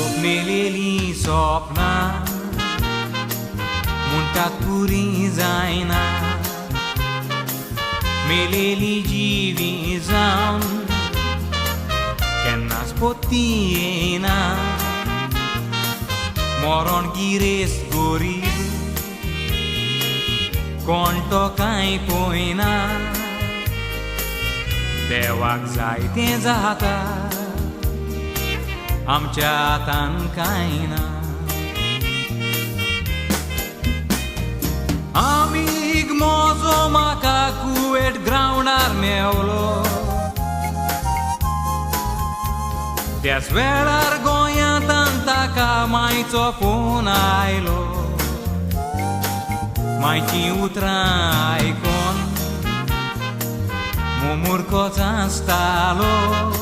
स्वप्नेलेली स्वप्ना म्हणटात पुरी जायना मेलेली जिवी जावन केन्नाच पोती येना मरण गिरेस गरीब कोण तो कांय पळयना देवाक जाय तें जाता आमच्या हातान कांय ना आमीग मोजो म्हाका कुवेट ग्रावंडार मेवलो त्याच वेळार गोंयांत ताका मायचो फोन आयलो मायची उतरां आयकोन मूर्खोच आसतालो